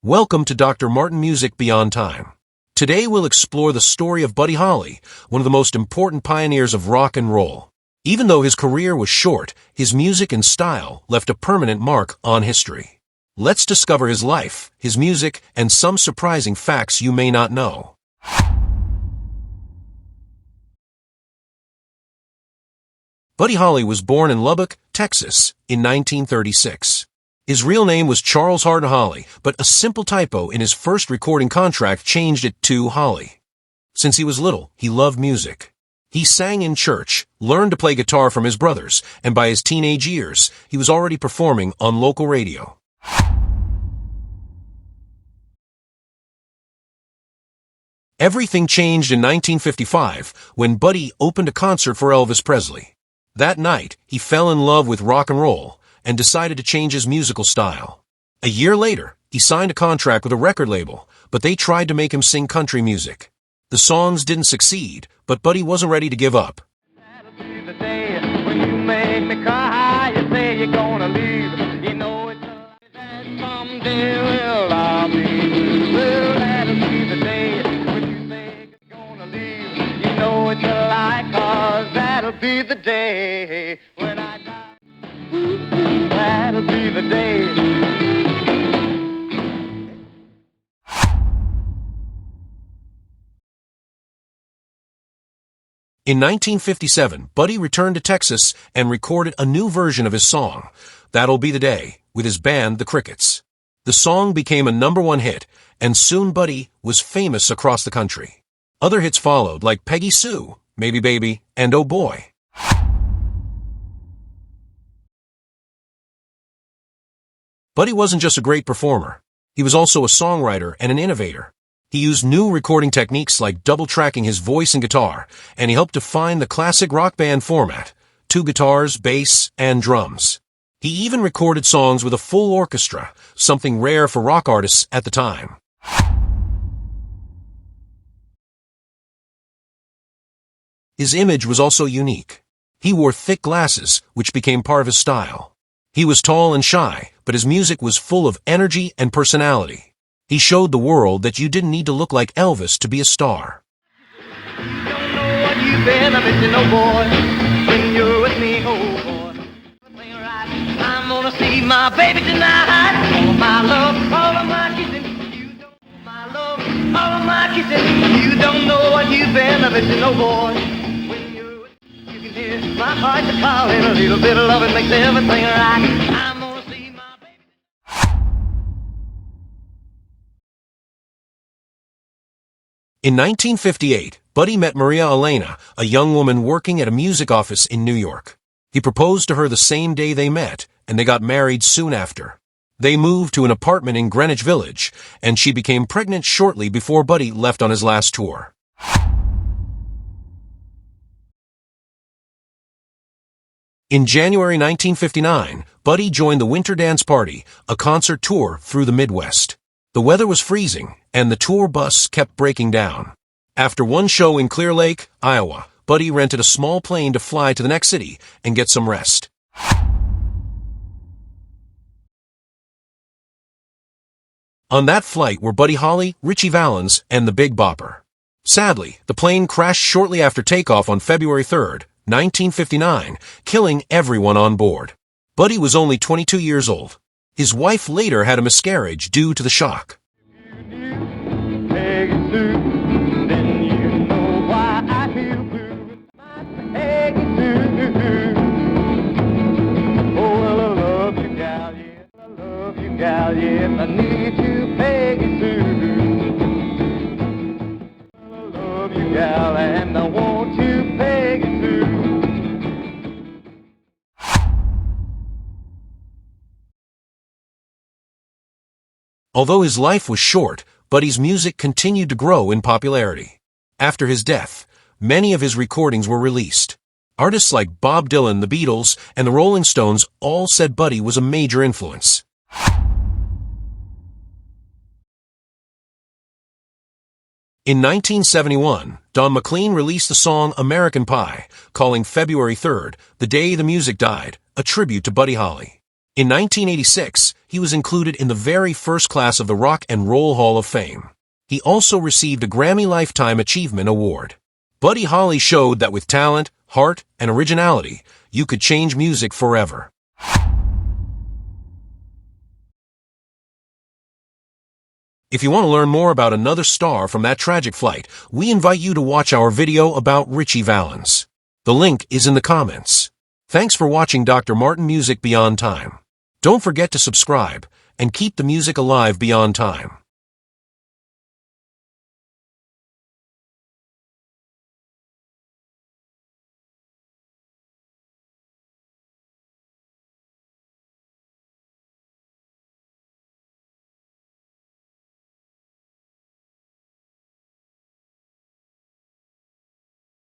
Welcome to Dr. Martin Music Beyond Time. Today we'll explore the story of Buddy Holly, one of the most important pioneers of rock and roll. Even though his career was short, his music and style left a permanent mark on history. Let's discover his life, his music, and some surprising facts you may not know. Buddy Holly was born in Lubbock, Texas, in 1936. His real name was Charles Hardin Holly, but a simple typo in his first recording contract changed it to Holly. Since he was little, he loved music. He sang in church, learned to play guitar from his brothers, and by his teenage years, he was already performing on local radio. Everything changed in 1955 when Buddy opened a concert for Elvis Presley. That night, he fell in love with rock and roll and decided to change his musical style. A year later, he signed a contract with a record label, but they tried to make him sing country music. The songs didn't succeed, but Buddy wasn't ready to give up. That'll be the day when you make me cry. You say you're gonna leave. You know it's that someday will I'll be blue. Well, that'll be the day when you say you're gonna leave. You know it's a lie, 'cause that'll be the day when I die. That'll be the day. In 1957, Buddy returned to Texas and recorded a new version of his song, That'll Be the Day, with his band, the Crickets. The song became a #1 hit, and soon Buddy was famous across the country. Other hits followed, like Peggy Sue, Maybe Baby, and Oh Boy. Buddy wasn't just a great performer. He was also a songwriter and an innovator. He used new recording techniques like double-tracking his voice and guitar, and he helped define the classic rock band format: 2 guitars, bass, and drums. He even recorded songs with a full orchestra, something rare for rock artists at the time. His image was also unique. He wore thick glasses, which became part of his style. He was tall and shy, but his music was full of energy and personality. He showed the world that you didn't need to look like Elvis to be a star. Don't know what you've been missing, oh boy, when you're with me, oh boy. Everything right. I'm gonna see my baby tonight. All of my love, all of my kissing. You don't know my love, all of my kissing. You don't know what you've been missing, oh boy. When you're with me, you can hear my heart calling. A little bit of loving makes everything right. I'm gonna see my baby. In 1958, Buddy met Maria Elena, a young woman working at a music office in New York. He proposed to her the same day they met, and they got married soon after. They moved to an apartment in Greenwich Village, and she became pregnant shortly before Buddy left on his last tour. In January 1959, Buddy joined the Winter Dance Party, a concert tour through the Midwest. The weather was freezing, and the tour bus kept breaking down. After one show in Clear Lake, Iowa, Buddy rented a small plane to fly to the next city and get some rest. On that flight were Buddy Holly, Ritchie Valens, and the Big Bopper. Sadly, the plane crashed shortly after takeoff on February 3rd, 1959, killing everyone on board. Buddy was only 22 years old. His wife later had a miscarriage due to the shock. Peggy Sue, then you know why I feel blue. Peggy Sue, oh, well, I love you, gal, yeah. I love you, gal, yeah. I need you, Peggy Sue. I love you, gal, and I want you, Peggy Sue. Although his life was short, Buddy's music continued to grow in popularity. After his death, many of his recordings were released. Artists like Bob Dylan, the Beatles, and the Rolling Stones all said Buddy was a major influence. In 1971, Don McLean released the song American Pie, calling February 3rd, the day the music died, a tribute to Buddy Holly. In 1986, he was included in the very first class of the Rock and Roll Hall of Fame. He also received a Grammy Lifetime Achievement Award. Buddy Holly showed that with talent, heart, and originality, you could change music forever. If you want to learn more about another star from that tragic flight, we invite you to watch our video about Ritchie Valens. The link is in the comments. Thanks for watching Dr. Martin Music Beyond Time. Don't forget to subscribe and keep the music alive beyond time.